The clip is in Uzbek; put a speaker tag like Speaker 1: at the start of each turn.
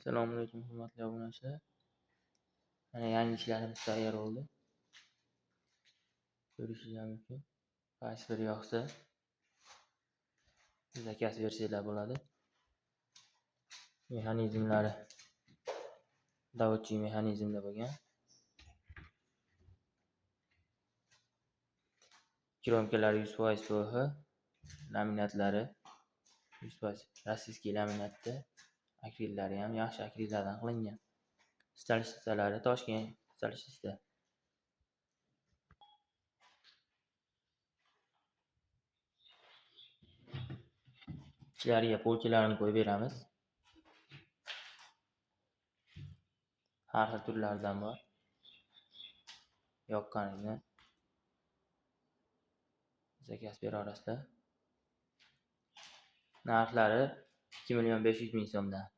Speaker 1: Assalomu alaykum hurmatli obunachilar. Mana yangi ishlarimiz tayyor bo'ldi. Ko'rishingiz mumkin. Qaysi biri yoqsa zakaz bersanglar bo'ladi. Mexanizmlari davodchiy mexanizmda bo'lgan. Kromkalari 100% PVH, laminatlari 100% rossiyskiy laminatda, akrillari ham yaxshi akrillardan qilingan. Stalishchalari Toshkent stalishchasida. Ichlariga polkalarni qo'yib beramiz. Har xil turlaridan bor. Yoqqaningni zakaz bera olasizlar. Narxlari 2,5 million so'mdan.